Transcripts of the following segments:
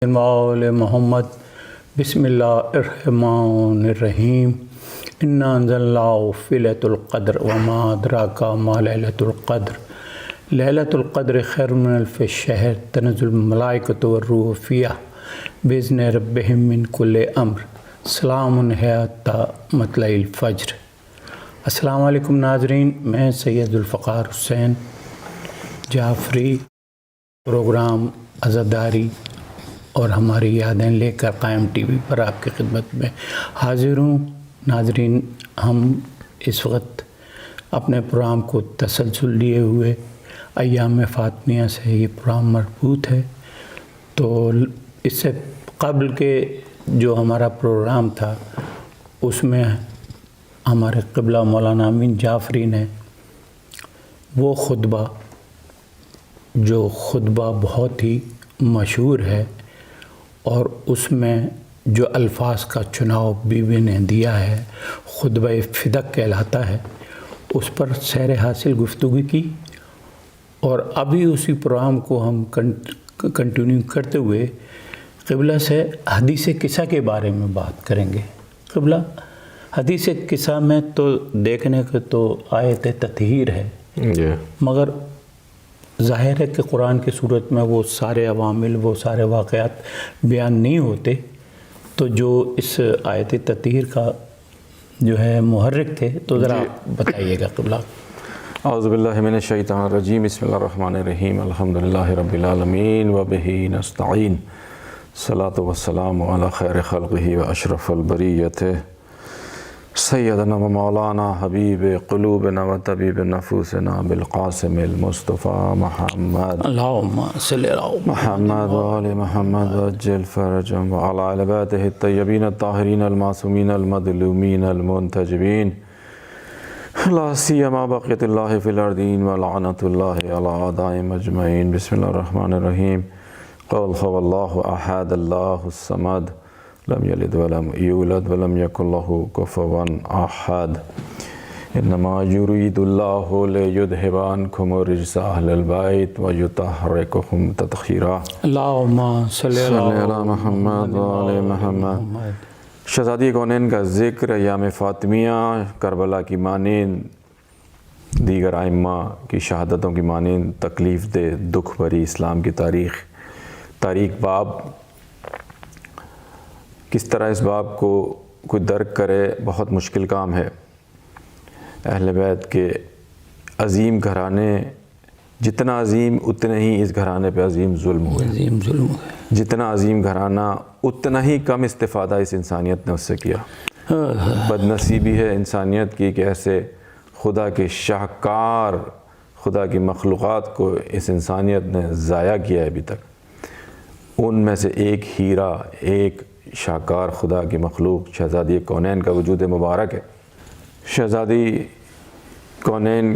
مول محمد بسم اللہ الرحمن الرحیم انا انزلناہ فی لیلۃ القدر وما ادراک ما لیلۃ القدر لیلۃ القدر خیر من الف شہر تنزل الملائکۃ والروح فیہا باذن ربہم من کل امر سلام ہی حتی مطلع الفجر۔ السلام علیکم ناظرین، میں سید ذوالفقار حسین جعفری پروگرام عزاداری اور ہماری یادیں لے کر قائم ٹی وی پر آپ کی خدمت میں حاضر ہوں۔ ناظرین، ہم اس وقت اپنے پروگرام کو تسلسل لیے ہوئے ایام فاطمیہ سے یہ پروگرام مربوط ہے، تو اس سے قبل کے جو ہمارا پروگرام تھا اس میں ہمارے قبلہ مولانا امین جعفری نے وہ خطبہ بہت ہی مشہور ہے اور اس میں جو الفاظ کا چناؤ بیوی نے دیا ہے خطبہ فدق کہلاتا ہے، اس پر سیر حاصل گفتگو کی، اور ابھی اسی پروگرام کو ہم کنٹینیو کرتے ہوئے قبلہ سے حدیث قصہ کے بارے میں بات کریں گے۔ قبلہ حدیث قصہ میں تو دیکھنے کو تو آیت تطہیر ہے، مگر ظاہر ہے کہ قرآن کی صورت میں وہ سارے عوامل، وہ سارے واقعات بیان نہیں ہوتے، تو جو اس آیت تطہیر کا جو ہے محرک تھے تو ذرا بتائیے گا قبلہ۔ اعوذ باللہ من الشیطان الرجیم، بسم اللہ الرحمن الرحیم، الحمدللہ رب العالمین وبہ نستعین، الصلاۃ والسلام علی خیر خلقہ واشرف البریۃ سیدنا و مولانا حبیب قلوبنا و طبیب نفوسنا بالقاسم المصطفیٰ محمد اللہم صلی علی محمد و آل محمد وعجل فرجهم وعلی آل بیتہ الطیبین الطاہرین المعصومین المظلومین المنتجبین لا سیما بقیت اللہ فی الارضین ولعنت اللہ علی اعدائهم اجمعین۔ بسم اللہ الرحمن الرحیم، قل هو اللہ احد اللہ الصمد لم یلد ولم یولد ولم یکن له کفوا احد، انما یرید اللہ لیذہب عنکم الرجس اہل البیت ویطہرکم تطہیرا۔ اللہم صلی علی محمد و آل محمد۔ شہزادی کونین کا ذکر، ایام فاطمیہ، کربلا کی مانند دیگر ائمہ کی شہادتوں کی مانند تکلیف دہ دکھ بھری اسلام کی تاریخ باب، کس طرح اس باب کو کوئی درک کرے بہت مشکل کام ہے۔ اہل بیت کے عظیم گھرانے، جتنا عظیم اتنے ہی اس گھرانے پہ عظیم ظلم ہوئے، جتنا عظیم گھرانہ اتنا ہی کم استفادہ اس انسانیت نے اس سے کیا۔ بد نصیبی ہے انسانیت کی کہ ایسے خدا کے شاہکار، خدا کی مخلوقات کو اس انسانیت نے ضائع کیا ہے ابھی تک۔ ان میں سے ایک ہیرا، ایک شاہکار خدا کی مخلوق شہزادی کونین کا وجود مبارک ہے۔ شہزادی کونین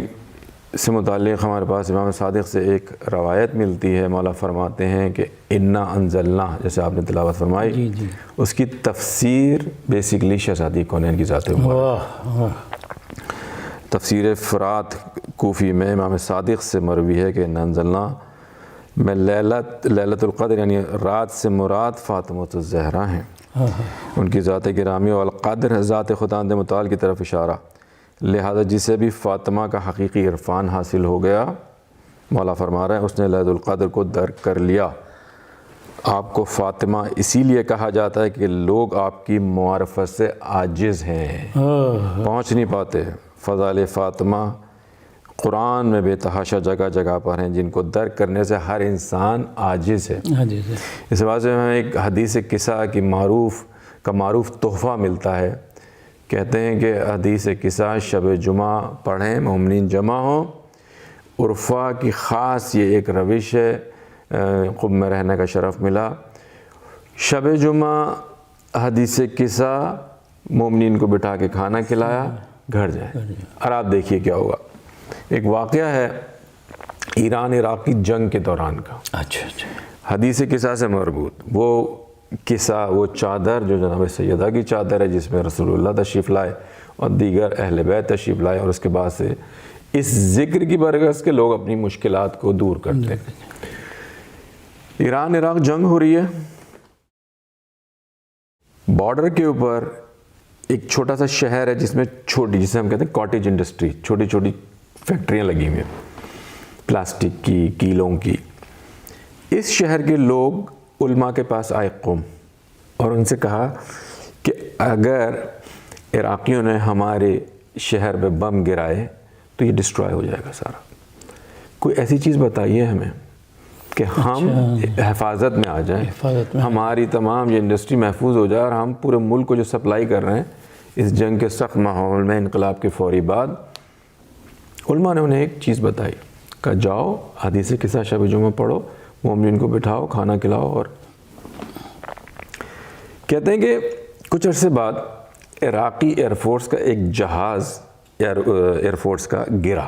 سے متعلق ہمارے پاس امام صادق سے ایک روایت ملتی ہے، مولا فرماتے ہیں کہ انا انزلناہ، جیسے آپ نے تلاوت فرمائی، اس کی تفسیر بیسیکلی شہزادی کونین کی ذات مبارک۔ تفسیر فرات کوفی میں امام صادق سے مروی ہے کہ انا انزلناہ میں لیلۃ القدر یعنی رات سے مراد فاطمۃ الزہرا ہیں، ان کی ذات گرامی، اور القدر ذات خداوند متعال کی طرف اشارہ، لہذا جسے بھی فاطمہ کا حقیقی عرفان حاصل ہو گیا، مولا فرما رہے ہیں اس نے لیلۃ القدر کو درک کر لیا۔ آپ کو فاطمہ اسی لیے کہا جاتا ہے کہ لوگ آپ کی معرفت سے عاجز ہیں، پہنچ نہیں پاتے۔ فضائل فاطمہ قرآن میں بے تحاشا جگہ جگہ پر ہیں جن کو درک کرنے سے ہر انسان عاجز ہے۔ اس وجہ سے ہمیں ایک حدیث قصہ کی معروف تحفہ ملتا ہے۔ کہتے ہیں کہ حدیث قصہ شب جمعہ پڑھیں، مومنین جمع ہوں، عرفہ کی خاص یہ ایک روش ہے، قم میں رہنے کا شرف ملا۔ شب جمعہ حدیث قصہ مومنین کو بٹھا کے کھانا کھلایا، گھر جائیں، اور آپ دیکھیے کیا ہوگا۔ ایک واقعہ ہے ایران عراق کی جنگ کے دوران کا، حدیث قصہ سے مربوط۔ وہ قصہ، وہ چادر جو جناب سیدہ کی چادر ہے جس میں رسول اللہ تشریف لائے اور دیگر اہل بیت تشریف لائے، اور اس کے بعد سے اس ذکر کی برکت کے لوگ اپنی مشکلات کو دور کرتے ہیں۔ ایران عراق جنگ ہو رہی ہے، بارڈر کے اوپر ایک چھوٹا سا شہر ہے جس میں چھوٹی، جسے ہم کہتے ہیں کاٹیج انڈسٹری، چھوٹی چھوٹی فیکٹریاں لگی ہوئی ہیں پلاسٹک کی، کیلوں کی. اس شہر کے لوگ علماء کے پاس آئے قوم اور ان سے کہا کہ اگر عراقیوں نے ہمارے شہر پہ بم گرائے تو یہ ڈسٹرائے ہو جائے گا سارا. کوئی ایسی چیز بتائیے ہمیں کہ ہم حفاظت میں آ جائیں، ہماری تمام یہ انڈسٹری محفوظ ہو جائے اور ہم پورے ملک کو جو سپلائی کر رہے ہیں اس جنگ کے سخت ماحول میں، انقلاب کے فوری بعد. علماء نے انہیں ایک چیز بتائی، کہ جاؤ حدیث قصہ شب جمعہ پڑھو، مومنین کو بٹھاؤ، کھانا کھلاؤ. اور کہتے ہیں کہ کچھ عرصے بعد عراقی ایئر فورس کا ایک جہاز ایئر فورس کا گرا.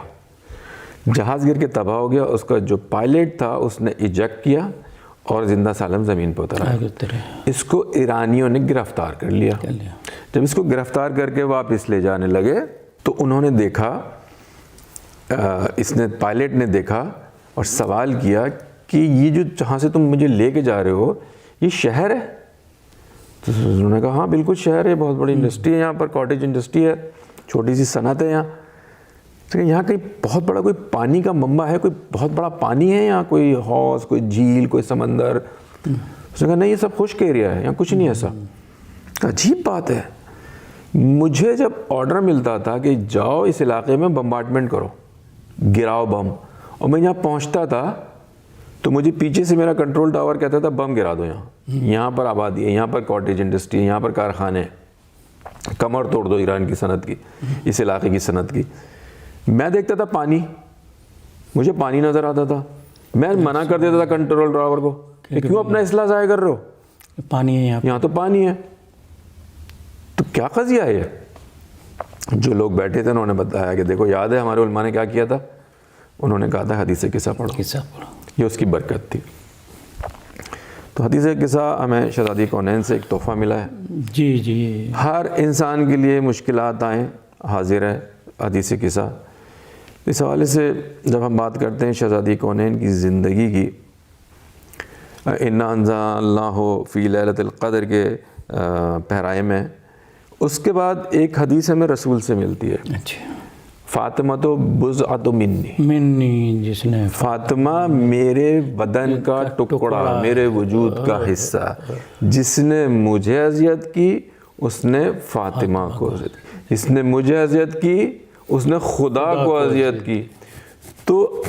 جہاز گر کے تباہ ہو گیا. اس کا جو پائلٹ تھا اس نے ایجیکٹ کیا اور زندہ سالم زمین پہ اترا. اس کو ایرانیوں نے گرفتار کر لیا. جب اس کو گرفتار کر کے واپس لے جانے لگے تو انہوں نے دیکھا، پائلٹ نے دیکھا اور سوال کیا کہ یہ جو جہاں سے تم مجھے لے کے جا رہے ہو یہ شہر ہے؟ تو انہوں نے کہا ہاں بالکل شہر ہے، بہت بڑی انڈسٹری ہے یہاں پر، کاٹیج انڈسٹری ہے، چھوٹی سی صنعت ہے یہاں. یہاں کہیں بہت بڑا کوئی پانی کا منبع ہے، کوئی بہت بڑا پانی ہے یہاں، کوئی حوض، کوئی جھیل، کوئی سمندر؟ اس نے کہا نہیں، یہ سب خشک ایریا ہے، یہاں کچھ نہیں ایسا. عجیب بات ہے، مجھے جب آرڈر ملتا تھا کہ جاؤ اس علاقے میں بمبارڈمنٹ کرو، گراؤ بم، اور میں یہاں پہنچتا تھا تو مجھے پیچھے سے میرا کنٹرول ٹاور کہتا تھا بم گرا دو یہاں پر آبادی ہے، یہاں پر کاٹیج انڈسٹری ہے، یہاں پر کارخانے، کمر توڑ دو ایران کی صنعت کی، اس علاقے کی صنعت کی. میں دیکھتا تھا پانی، مجھے پانی نظر آتا تھا، میں منع کر دیتا تھا کنٹرول ٹاور کو کہ کیوں اپنا اسلحہ ضائع کر رہے ہو، پانی ہے یہاں تو پانی ہے. تو کیا قضیہ ہے؟ جو لوگ بیٹھے تھے انہوں نے بتایا کہ دیکھو یاد ہے ہمارے علماء نے کیا کیا تھا؟ انہوں نے کہا تھا حدیث قصہ پڑھو، یہ اس کی برکت تھی. تو حدیث قصہ ہمیں شہزادی کونین سے ایک تحفہ ملا ہے. جی ہر انسان کے لیے مشکلات آئیں حاضر ہے حدیث قصہ. اس حوالے سے جب ہم بات کرتے ہیں شہزادی کونین کی زندگی کی، انا انزلناہ فی لیلۃ القدر کے پہرائے میں، اس کے بعد ایک حدیث ہمیں رسول سے ملتی ہے، فاطمہ تو بضعۃ منی، جس نے فاطمہ میرے بدن کا ٹکڑا، میرے وجود کا حصہ، جس نے مجھے اذیت کی اس نے فاطمہ کو اذیت کی، جس نے مجھے اذیت کی اس نے خدا کو اذیت کی. تو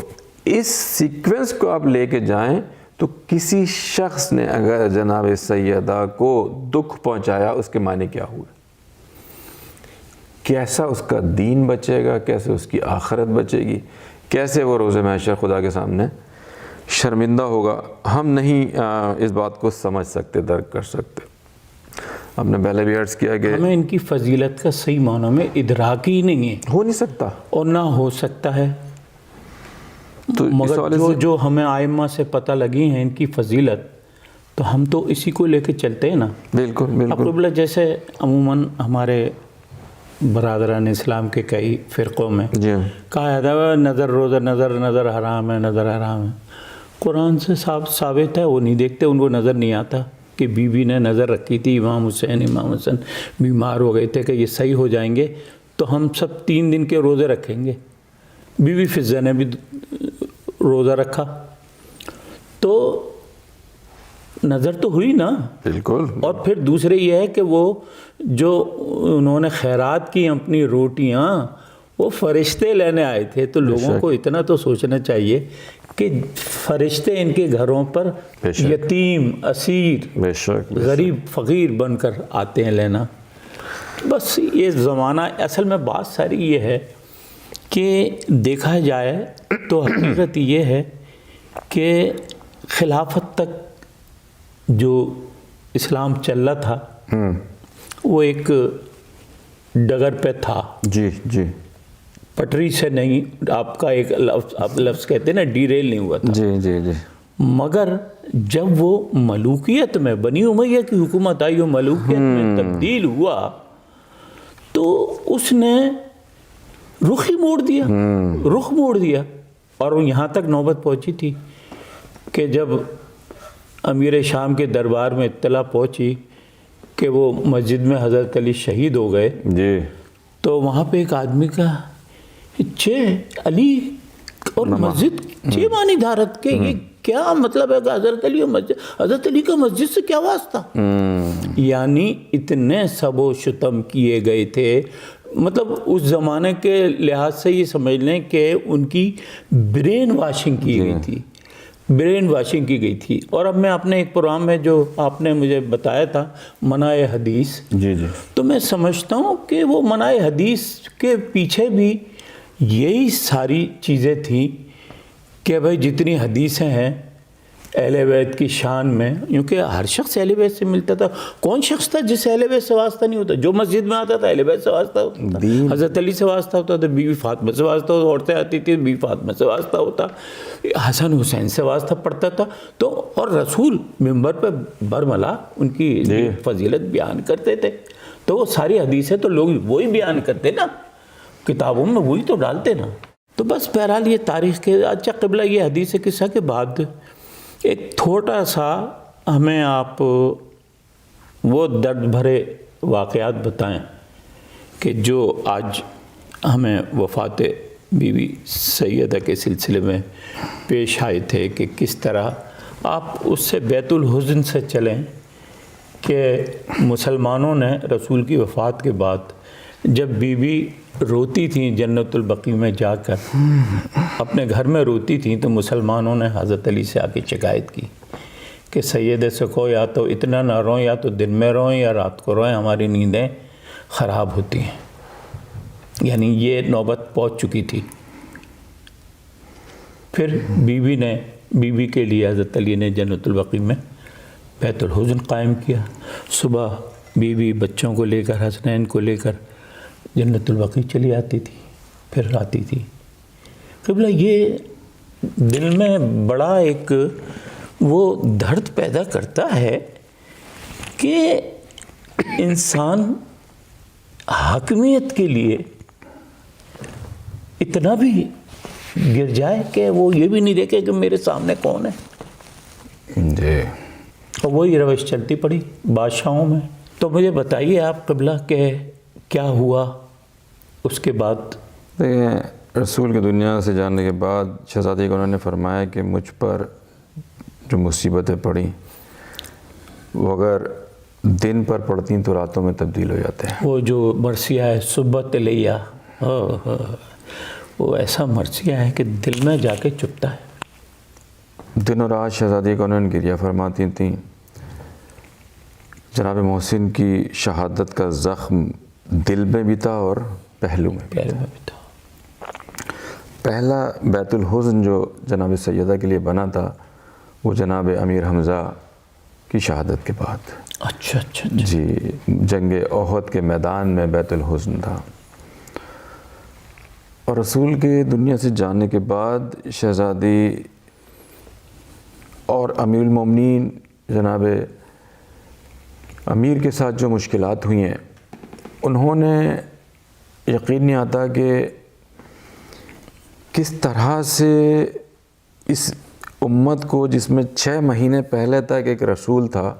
اس سیکوینس کو آپ لے کے جائیں تو کسی شخص نے اگر جناب سیدہ کو دکھ پہنچایا اس کے معنی کیا ہوئے، کیسا اس کا دین بچے گا، کیسے اس کی آخرت بچے گی، کیسے وہ روز محشر خدا کے سامنے شرمندہ ہوگا. ہم نہیں اس بات کو سمجھ سکتے، درک کر سکتے. ہم نے پہلے بھی عرض کیا کہ ہمیں ان کی فضیلت کا صحیح معنی میں ادراک ہی نہیں ہے، ہو نہیں سکتا اور نہ ہو سکتا ہے. تو مگر جو ہمیں آئمہ سے پتہ لگی ہیں ان کی فضیلت، تو ہم تو اسی کو لے کے چلتے ہیں نا. بالکل بالکل. جیسے عموماً ہمارے برادران اسلام کے کئی فرقوں میں کہا جاتا ہے نظر روزہ نظر حرام ہے، نظر حرام ہے. قرآن سے ثابت ہے، وہ نہیں دیکھتے، ان کو نظر نہیں آتا کہ بی بی نے نظر رکھی تھی، امام حسین بیمار ہو گئے تھے کہ یہ صحیح ہو جائیں گے تو ہم سب 3 دن کے روزے رکھیں گے. بی بی فضہ نے بھی روزہ رکھا، تو نظر تو ہوئی نا. بالکل. اور پھر دوسرے یہ ہے کہ وہ جو انہوں نے خیرات کی اپنی روٹیاں، وہ فرشتے لینے آئے تھے. تو لوگوں کو اتنا تو سوچنا چاہیے کہ فرشتے ان کے گھروں پر یتیم، اسیر، غریب، فقیر بن کر آتے ہیں لینا. بس یہ زمانہ، اصل میں بات ساری یہ ہے کہ دیکھا جائے تو حقیقت یہ ہے کہ خلافت تک جو اسلام چل رہا تھا وہ ایک ڈگر پہ تھا. جی پٹری سے نہیں، آپ کا ایک لفظ کہتے ہیں نا، ڈیریل نہیں ہوا تھا. جی مگر جب وہ ملوکیت میں، بنی امیہ کی حکومت آئی، وہ ملوکیت میں تبدیل ہوا تو اس نے رخ ہی موڑ دیا. اور وہ یہاں تک نوبت پہنچی تھی کہ جب امیر شام کے دربار میں اطلاع پہنچی کہ وہ مسجد میں حضرت علی شہید ہو گئے جی تو وہاں پہ ایک آدمی کا علی اور مسجد مانی دھارت کے یہ کیا مطلب ہے کہ حضرت علی اور مسجد، حضرت علی کا مسجد سے کیا واسطہ؟ یعنی اتنے سب و شتم کیے گئے تھے، مطلب اس زمانے کے لحاظ سے یہ سمجھ لیں کہ ان کی برین واشنگ کی گئی تھی، برین واشنگ کی گئی تھی۔ اور اب میں اپنے ایک پروگرام میں جو آپ نے مجھے بتایا تھا منع حدیث، جی جی تو میں سمجھتا ہوں کہ وہ منع حدیث کے پیچھے بھی یہی ساری چیزیں تھیں کہ بھائی جتنی حدیثیں ہیں اہل بیت کی شان میں، کیونکہ ہر شخص اہل بیت سے ملتا تھا، کون شخص تھا جس سے اہل بیت سے واسطہ نہیں ہوتا؟ جو مسجد میں آتا تھا اہل بیت سے واسطہ ہوتا تھا، حضرت علی سے واسطہ ہوتا تھا، بیوی فاطمہ سے واسطہ ہوتا، عورتیں آتی تھی بیوی فاطمہ سے واسطہ ہوتا، حسن حسین سے واسطہ پڑتا تھا، تو اور رسول منبر پہ برملا ان کی فضیلت بیان کرتے تھے، تو وہ ساری حدیثیں تو لوگ وہی بیان کرتے نا، کتابوں میں وہی تو ڈالتے نا۔ تو بس بہرحال یہ تاریخ کے اچھا قبلہ یہ حدیث قصہ کے بعد ایک تھوڑا سا ہمیں آپ وہ درد بھرے واقعات بتائیں کہ جو آج ہمیں وفات بی بی سیدہ کے سلسلے میں پیش آئے تھے، کہ کس طرح آپ اس سے بیت الحزن سے چلیں کہ مسلمانوں نے رسول کی وفات کے بعد جب بی بی روتی تھیں جنت البقیع میں جا کر، اپنے گھر میں روتی تھیں، تو مسلمانوں نے حضرت علی سے آ کے شکایت کی کہ سید سے کہو یا تو اتنا نہ روئیں، یا تو دن میں روئیں یا رات کو روئیں، ہماری نیندیں خراب ہوتی ہیں۔ یعنی یہ نوبت پہنچ چکی تھی۔ پھر بی بی کے لیے حضرت علی نے جنت البقیع میں بیت الحزن قائم کیا۔ صبح بی بی بچوں کو لے کر، حسنین کو لے کر جنت البقیع چلی آتی تھی، پھر آتی تھی۔ قبلہ یہ دل میں بڑا ایک وہ درد پیدا کرتا ہے کہ انسان حاکمیت کے لیے اتنا بھی گر جائے کہ وہ یہ بھی نہیں دیکھے کہ میرے سامنے کون ہے۔ جی اور وہی روش چلتی پڑی بادشاہوں میں۔ تو مجھے بتائیے آپ قبلہ کہ کیا ہوا اس کے بعد؟ دیکھیں، رسول کی دنیا سے جانے کے بعد شہزادی کو انہوں نے فرمایا کہ مجھ پر جو مصیبتیں پڑیں وہ اگر دن پر پڑتی تو راتوں میں تبدیل ہو جاتے ہیں۔ وہ جو مرثیہ ہے صبح تلیہ، وہ ایسا مرثیہ ہے کہ دل میں جا کے چپتا ہے۔ دن و رات شہزادی کو انہوں نے گریہ فرماتی تھیں۔ جناب محسن کی شہادت کا زخم دل میں بھی تھا اور پہلو میں بھی تھا۔ پہلا بیت الحزن جو جناب سیدہ کے لیے بنا تھا وہ جناب امیر حمزہ کی شہادت کے بعد۔ اچھا جی، جنگ احد کے میدان میں بیت الحزن تھا۔ اور رسول کے دنیا سے جانے کے بعد شہزادی اور امیر المومنین جناب امیر کے ساتھ جو مشکلات ہوئی ہیں، انہوں نے یقین نہیں آتا کہ کس طرح سے اس امت کو، جس میں 6 مہینے پہلے تک ایک رسول تھا،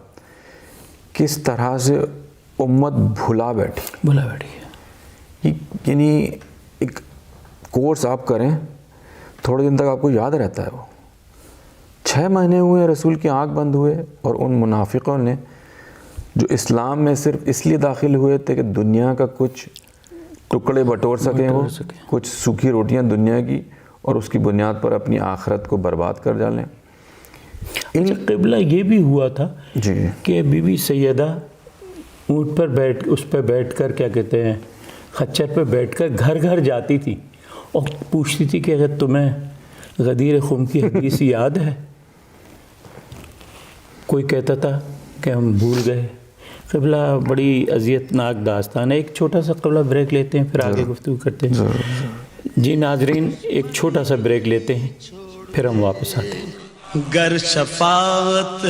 کس طرح سے امت بھلا بیٹھی ہے۔ یعنی ایک کورس آپ کریں، تھوڑے دن تک آپ کو یاد رہتا ہے۔ وہ 6 مہینے ہوئے رسول کی آنکھ بند ہوئے، اور ان منافقوں نے جو اسلام میں صرف اس لیے داخل ہوئے تھے کہ دنیا کا کچھ ٹکڑے بٹور سکیں، وہ کچھ سوکھی روٹیاں دنیا کی، اور اس کی بنیاد پر اپنی آخرت کو برباد کر ڈالیں۔ قبلہ یہ بھی ہوا تھا جی کہ بی بی سیدہ اونٹ پر اس پہ بیٹھ کر، کیا کہتے ہیں، خچر پہ بیٹھ کر گھر گھر جاتی تھی اور پوچھتی تھی کہ اگر تمہیں غدیر خم کی حدیث یاد ہے؟ کوئی کہتا تھا کہ ہم بھول گئے۔ قبلہ بڑی اذیت ناک داستان ہے۔ ایک چھوٹا سا قبلہ بریک لیتے ہیں، پھر آگے گفتگو کرتے ہیں۔ جی ناظرین، ایک چھوٹا سا بریک لیتے ہیں، پھر ہم واپس آتے ہیں۔ گر شفاعت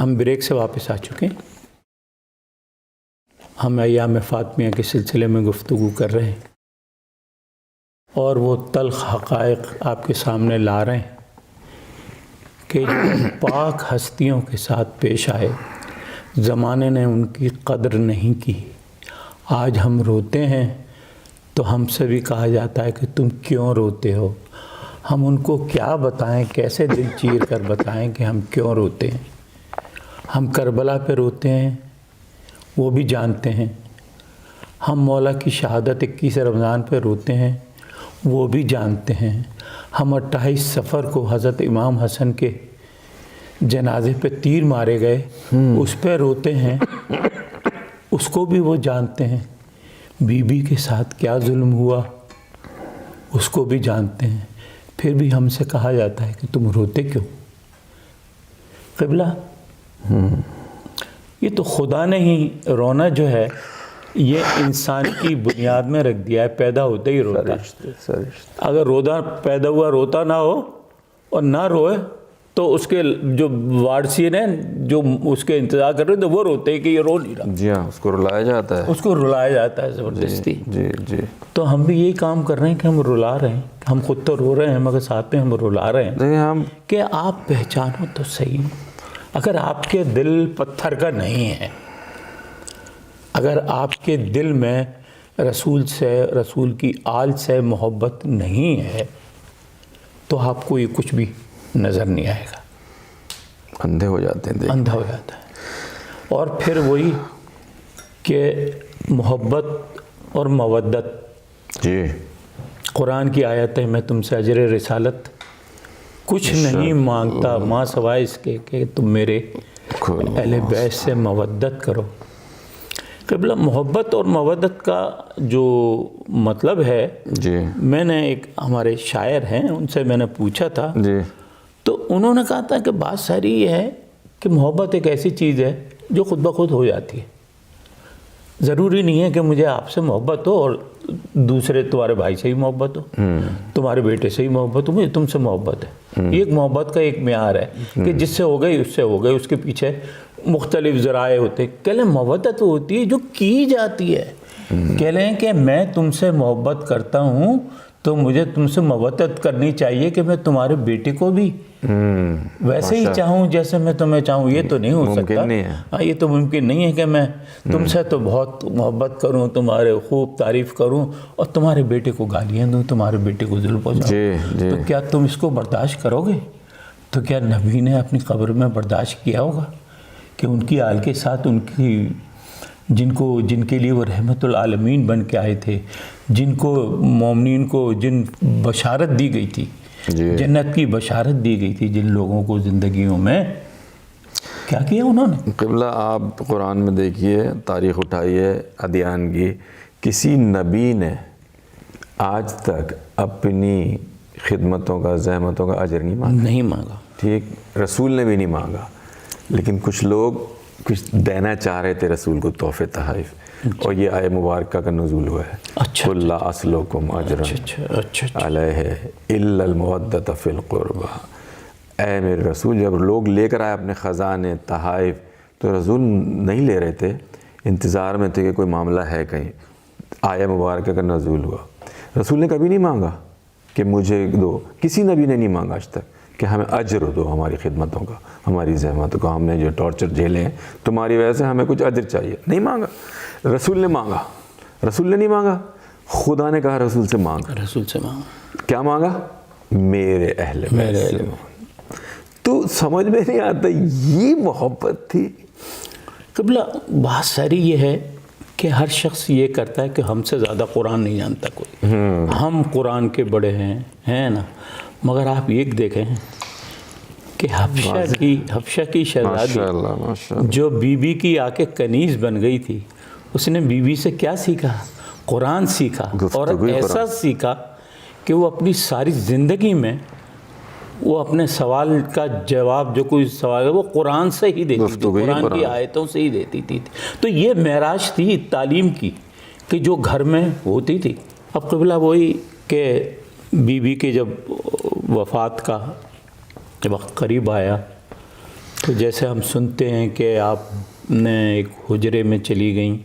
ہم بریک سے واپس آ چکے ہیں. ہم ایام فاطمیہ کے سلسلے میں گفتگو کر رہے ہیں اور وہ تلخ حقائق آپ کے سامنے لا رہے ہیں کہ جو پاک ہستیوں کے ساتھ پیش آئے زمانے نے ان کی قدر نہیں کی. آج ہم روتے ہیں تو ہم سے بھی کہا جاتا ہے کہ تم کیوں روتے ہو. ہم ان کو کیا بتائیں، کیسے دل چیر کر بتائیں کہ ہم کیوں روتے ہیں. ہم کربلا پہ روتے ہیں وہ بھی جانتے ہیں. ہم مولا کی شہادت 21 رمضان پہ روتے ہیں وہ بھی جانتے ہیں. ہم 28 صفر کو حضرت امام حسن کے جنازے پہ تیر مارے گئے اس پہ روتے ہیں، اس کو بھی وہ جانتے ہیں. بی بی کے ساتھ کیا ظلم ہوا اس کو بھی جانتے ہیں. پھر بھی ہم سے کہا جاتا ہے کہ تم روتے کیوں. قبلہ یہ تو خدا نے ہی رونا جو ہے یہ انسان کی بنیاد میں رکھ دیا ہے. پیدا ہوتے ہی روتا ہے. اگر رودا پیدا ہوا روتا نہ ہو اور نہ روئے تو اس کے جو وارثین ہیں جو اس کے انتظار کر رہے ہیں تو وہ روتے ہیں کہ یہ رو نہیں رہا. جی ہاں، اس کو رلایا جاتا ہے. اس کو رلایا جاتا ہے زبردستی. جی جی. تو ہم بھی یہی کام کر رہے ہیں کہ ہم رلا رہے ہیں. ہم خود تو رو رہے ہیں مگر ساتھ میں ہم رلا رہے ہیں دیکھیں ہم کہ آپ پہچانو تو صحیح. اگر آپ کے دل پتھر کا نہیں ہے، اگر آپ کے دل میں رسول سے، رسول کی آل سے محبت نہیں ہے تو آپ کو یہ کچھ بھی نظر نہیں آئے گا. اندھے ہو جاتے ہیں. اندھا ہو جاتا ہے. اور پھر وہی کہ محبت اور مودت، جی قرآن کی آیت ہے میں تم سے اجر رسالت کچھ نہیں مانگتا ماں سوائے اس کے کہ تم میرے اہل بیت سے مودت کرو. قبلہ محبت اور مودت کا جو مطلب ہے، جی میں نے ایک ہمارے شاعر ہیں ان سے میں نے پوچھا تھا جی تو انہوں نے کہا تھا کہ بات ساری یہ ہے کہ محبت ایک ایسی چیز ہے جو خود بخود ہو جاتی ہے. ضروری نہیں ہے کہ مجھے آپ سے محبت ہو اور دوسرے تمہارے بھائی سے ہی محبت ہو، تمہارے بیٹے سے ہی محبت ہو، مجھے تم سے محبت ہے. یہ ایک محبت کا ایک معیار ہے کہ جس سے ہو گئی اس سے ہو گئی. اس کے پیچھے مختلف ذرائع ہوتے. کہہ لیں محبت وہ ہوتی ہے جو کی جاتی ہے. کہہ لیں کہ میں تم سے محبت کرتا ہوں تو مجھے تم سے مودت کرنی چاہیے کہ میں تمہارے بیٹے کو بھی ویسے ہی چاہوں جیسے میں تمہیں چاہوں. یہ تو نہیں ہو سکتا. ہاں یہ تو ممکن نہیں ہے کہ میں تم سے تو بہت محبت کروں، تمہارے خوب تعریف کروں اور تمہارے بیٹے کو گالیاں دوں، تمہارے بیٹے کو ظلم پہنچاؤں. تو کیا تم اس کو برداشت کرو گے؟ تو کیا نبی نے اپنی قبر میں برداشت کیا ہوگا کہ ان کی آل کے ساتھ ان کی جن کے لیے وہ رحمت العالمین بن کے آئے تھے، جن کو مومنین کو جن بشارت دی گئی تھی، جنت کی بشارت دی گئی تھی، جن لوگوں کو زندگیوں میں کیا کیا انہوں نے؟ قبلہ آپ قرآن میں دیکھیے، تاریخ اٹھائیے ادیان کی، کسی نبی نے آج تک اپنی خدمتوں کا، زحمتوں کا اجر نہیں مانگا. ٹھیک، رسول نے بھی نہیں مانگا. لیکن کچھ لوگ کچھ دینا چاہ رہے تھے رسول کو تحفے تحائف، اور یہ آیت مبارکہ کا نزول ہوا ہے. قُلْ لَا أَسْأَلُكُمْ أَجْرًا عَلَيْهِ إِلَّا الْمَوَدَّةَ فِي الْقُرْبَى. اے میرے رسول، جب لوگ لے کر آئے اپنے خزانے تحائف تو رسول نہیں لے رہے تھے، انتظار میں تھے کہ کوئی معاملہ ہے کہیں. آیت مبارکہ کا نزول ہوا. رسول نے کبھی نہیں مانگا کہ مجھے دو. کسی نبی نے نہیں مانگا آج تک کہ ہمیں اجر دو ہماری خدمتوں کا، ہماری زحمتوں کا. ہم نے جو ٹارچر جھیلے ہیں تمہاری وجہ سے ہمیں کچھ اجر چاہیے. نہیں مانگا. رسول نے مانگا. رسول نے نہیں مانگا، خدا نے کہا رسول سے مانگا. رسول سے مانگا. کیا مانگا؟ میرے اہل بیت سے. تو سمجھ میں نہیں آتا یہ محبت تھی. قبلہ بات ساری یہ ہے کہ ہر شخص یہ کرتا ہے کہ ہم سے زیادہ قرآن نہیں جانتا کوئی. ہم قرآن کے بڑے ہیں نا. مگر آپ ایک دیکھیں کہ حبشہ کی شہزادی جو بی بی کی آ کے کنیز بن گئی تھی، اس نے بی بی سے کیا سیکھا؟ قرآن سیکھا. اور ایسا سیکھا کہ وہ اپنی ساری زندگی میں وہ اپنے سوال کا جواب جو کوئی سوال ہے وہ قرآن سے ہی دیتی تھی، قرآن کی آیتوں سے ہی دیتی تھی. تو یہ معراج تھی تعلیم کی کہ جو گھر میں ہوتی تھی. اب قبلہ وہی کہ بی بی کے جب وفات کا وقت قریب آیا تو جیسے ہم سنتے ہیں کہ آپ نے ایک حجرے میں چلی گئیں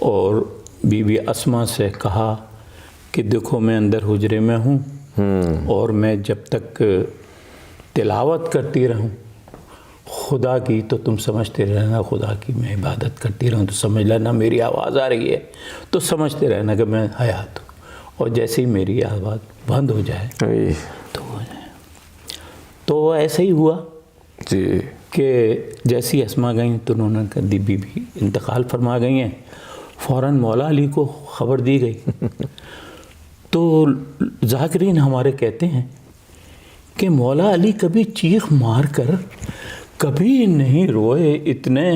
اور بی بی اسما سے کہا کہ دیکھو میں اندر حجرے میں ہوں اور میں جب تک تلاوت کرتی رہوں خدا کی تو تم سمجھتے رہنا خدا کی میں عبادت کرتی رہوں تو سمجھ لینا میری آواز آ رہی ہے تو سمجھتے رہنا کہ میں حیات ہوں اور جیسے ہی میری آواز بند ہو جائے تو ہو جائے. تو ایسا ہی ہوا جی کہ جیسی اسما گئیں تو انہوں نے کہا دی بی بھی انتقال فرما گئی ہیں. فوراً مولا علی کو خبر دی گئی. تو ذاکرین ہمارے کہتے ہیں کہ مولا علی کبھی چیخ مار کر کبھی نہیں روئے, اتنے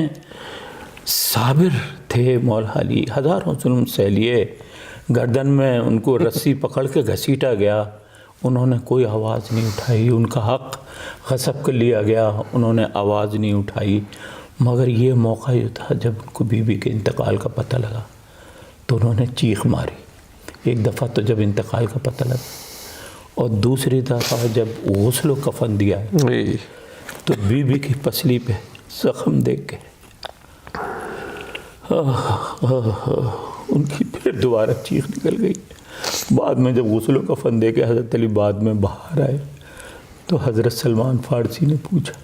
صابر تھے مولا علی. ہزاروں ظلم سہ لیے, گردن میں ان کو رسی پکڑ کے گھسیٹا گیا, انہوں نے کوئی آواز نہیں اٹھائی. ان کا حق غصب کر لیا گیا, انہوں نے آواز نہیں اٹھائی. مگر یہ موقع یہ تھا جب ان کو بی بی کے انتقال کا پتہ لگا تو انہوں نے چیخ ماری. ایک دفعہ تو جب انتقال کا پتہ لگا اور دوسری دفعہ جب غسل و کفن دیا تو بی بی کی پسلی پہ زخم دیکھ کے ان کی پھر دوبارہ چیخ نکل گئی. بعد میں جب غسل و کفن دے کے حضرت علی بعد میں باہر آئے تو حضرت سلمان فارسی نے پوچھا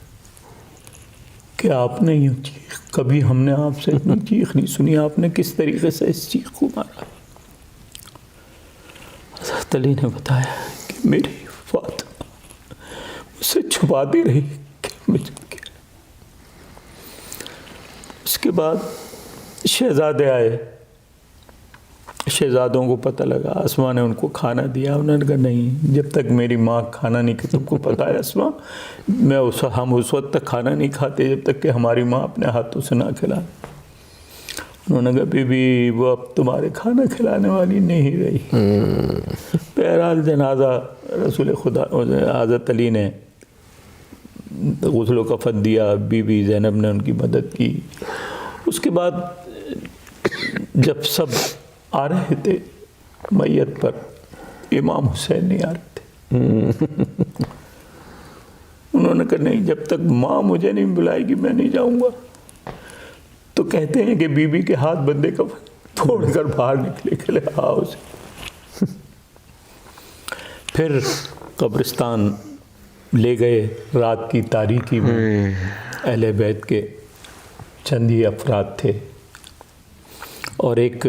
کہ آپ نے یہ چیخ کبھی ہم نے آپ سے اتنی چیخ نہیں سنی, آپ نے کس طریقے سے اس چیخ کو مارا؟ حضرت علی نے بتایا کہ میری فاطمہ مجھ سے چھپاتی رہی کہ مجھے کیا. اس کے بعد شہزادے آئے, شہزادوں کو پتہ لگا. اسما نے ان کو کھانا دیا. انہوں نے کہا نہیں, جب تک میری ماں کھانا نہیں کھاتی, تم کو پتہ ہے اسما ہم اس وقت تک کھانا نہیں کھاتے جب تک کہ ہماری ماں اپنے ہاتھوں سے نہ کھلائے. انہوں نے کہا بی بی وہ اب تمہارے کھانا کھلانے والی نہیں رہی. بہرحال جنازہ رسول خدا حضرت علی نے غسل و کفن دیا, بی بی زینب نے ان کی مدد کی. اس کے بعد جب سب آ رہے تھے میت پر, امام حسین نہیں آ رہے تھے. انہوں نے کہا نہیں, جب تک ماں مجھے نہیں بلائے گی میں نہیں جاؤں گا. تو کہتے ہیں کہ بی بی کے ہاتھ بندے کا پھوڑ کر باہر نکلے کہ لے آؤ اسے. پھر قبرستان لے گئے. رات کی تاریکی میں اہل بیت کے چند ہی افراد تھے اور ایک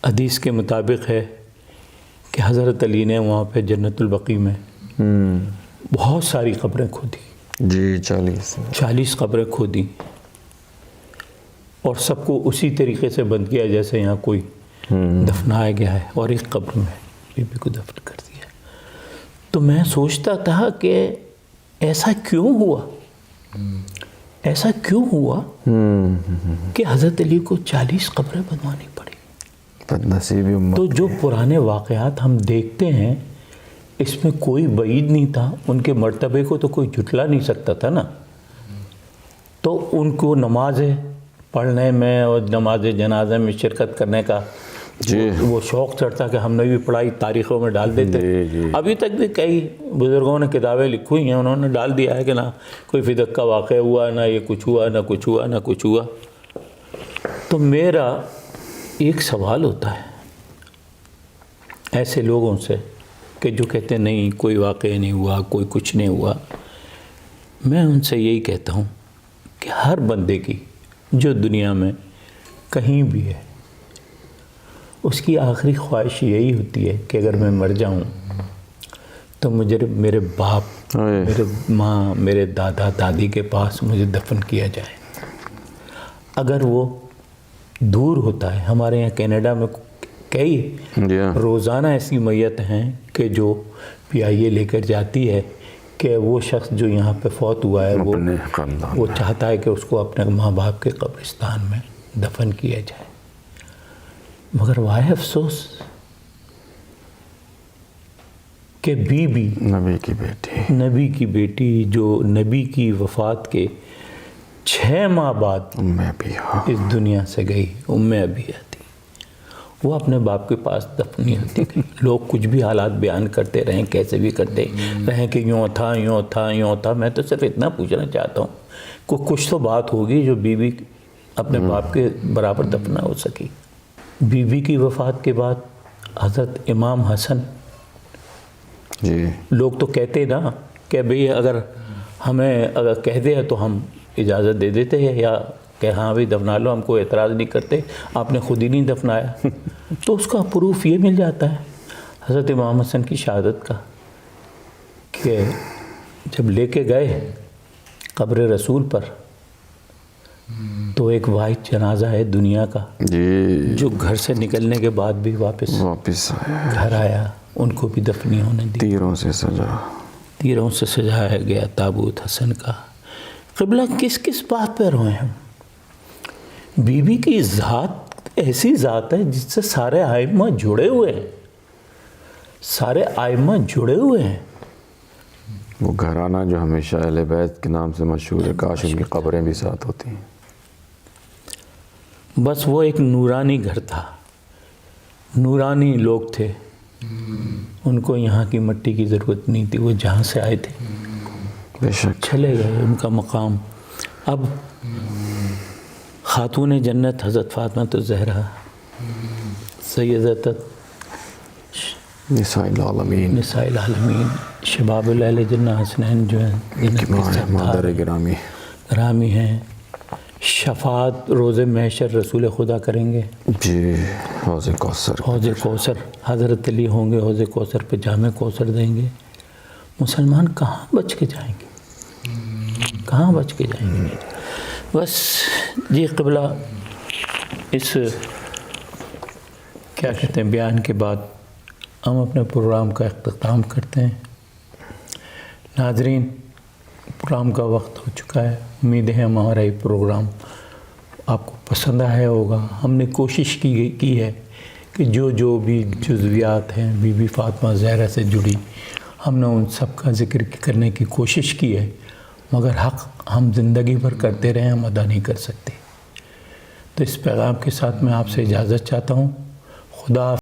حدیث کے مطابق ہے کہ حضرت علی نے وہاں پہ جنت البقیع میں بہت ساری قبریں کھودی. جی 40 قبریں کھودی اور سب کو اسی طریقے سے بند کیا جیسے یہاں کوئی دفنایا گیا ہے, اور ایک قبر میں بی بی کو دفن کر دیا. تو میں سوچتا تھا کہ ایسا کیوں ہوا کہ حضرت علی کو 40 قبریں بنوانی پڑی. بدنصیبی امت. تو جو پرانے واقعات ہم دیکھتے ہیں اس میں کوئی بعید نہیں تھا. ان کے مرتبے کو تو کوئی جھٹلا نہیں سکتا تھا نا. تو ان کو نمازیں پڑھنے میں اور نماز جنازہ میں شرکت کرنے کا وہ شوق چڑھتا کہ ہم نے بھی پڑھائی تاریخوں میں ڈال دیتے. ابھی تک بھی کئی بزرگوں نے کتابیں لکھی ہوئی ہیں, انہوں نے ڈال دیا ہے کہ نہ کوئی فدق کا واقعہ ہوا, نہ یہ کچھ ہوا, نہ کچھ ہوا. تو میرا ایک سوال ہوتا ہے ایسے لوگوں سے کہ جو کہتے ہیں نہیں کوئی واقعہ نہیں ہوا, کوئی کچھ نہیں ہوا. میں ان سے یہی کہتا ہوں کہ ہر بندے کی جو دنیا میں کہیں بھی ہے اس کی آخری خواہش یہی ہوتی ہے کہ اگر میں مر جاؤں تو مجھے میرے باپ, میرے ماں, میرے دادا دادی کے پاس مجھے دفن کیا جائے. اگر وہ دور ہوتا ہے, ہمارے یہاں کینیڈا میں کئی روزانہ ایسی میت ہیں کہ جو PIA لے کر جاتی ہے کہ وہ شخص جو یہاں پہ فوت ہوا ہے وہ چاہتا ہے کہ اس کو اپنے ماں باپ کے قبرستان میں دفن کیا جائے. مگر واہ افسوس کہ بی بی نبی کی بیٹی جو نبی کی وفات کے 6 ماہ بعد اس دنیا سے گئی, ام ابیہ تھی. وہ اپنے باپ کے پاس دفن نہیں ہوتی تھی۔ لوگ کچھ بھی حالات بیان کرتے رہیں، کیسے بھی کرتے رہیں کہ یوں تھا یوں تھا یوں تھا، میں تو صرف اتنا پوچھنا چاہتا ہوں کہ کچھ تو بات ہوگی جو بیوی اپنے باپ کے برابر دفن نہ ہو سکی۔ بیوی کی وفات کے بعد حضرت امام حسن، جی لوگ تو کہتے نا کہ بھئی اگر ہمیں اگر کہہ دے تو ہم اجازت دے دیتے ہیں، یا کہ ہاں بھی دفنا لو، ہم کوئی اعتراض نہیں کرتے، آپ نے خود ہی نہیں دفنایا۔ تو اس کا پروف یہ مل جاتا ہے حضرت امام حسن کی شہادت کا کہ جب لے کے گئے قبر رسول پر تو ایک واحد جنازہ ہے دنیا کا جی جو گھر سے نکلنے کے بعد بھی واپس گھر آیا، ان کو بھی دفنی ہونے دی، تیروں سے سجایا گیا تابوت حسن کا۔ قبلہ کس کس بات پہ روئے ہم؟ بی بی کی ذات ایسی ذات ہے جس سے سارے آئمہ جڑے ہوئے ہیں، سارے آئمہ جڑے ہوئے ہیں۔ وہ گھرانہ جو ہمیشہ اہل بیت کے نام سے مشہور ہے، کاش ان کی قبریں بھی ساتھ ہوتی ہیں۔ بس وہ ایک نورانی گھر تھا، نورانی لوگ تھے، ان کو یہاں کی مٹی کی ضرورت نہیں تھی، وہ جہاں سے آئے تھے بے شک چلے گئے، ان کا مقام۔ اب خاتون جنت حضرت فاطمہ الزہرا سیدۃ نساء العالمین، نساء العالمین، شباب الاہل جنہ حسنین جو ہیں جنت کے مادر سردار گرامی، گرامی ہیں، شفاعت روز محشر رسول خدا کریں گے، جی حوض کوثر، حوض کوثر حضرت علی ہوں گے، حوض کوثر پہ جامع کوثر دیں گے۔ مسلمان کہاں بچ کے جائیں گے، کہاں بچ کے جائیں گے؟ بس جی قبلہ، اس کیا کہتے ہیں بیان کے بعد ہم اپنے پروگرام کا اختتام کرتے ہیں۔ ناظرین، پروگرام کا وقت ہو چکا ہے، امید ہے ہمارا یہ پروگرام آپ کو پسند آیا ہوگا۔ ہم نے کوشش کی ہے کہ جو بھی جزویات ہیں بی بی فاطمہ زہرا سے جڑی، ہم نے ان سب کا ذکر کرنے کی کوشش کی ہے، مگر حق ہم زندگی بھر کرتے رہے، ہم ادا نہیں کر سکتے۔ تو اس پیغام کے ساتھ میں آپ سے اجازت چاہتا ہوں۔ خدا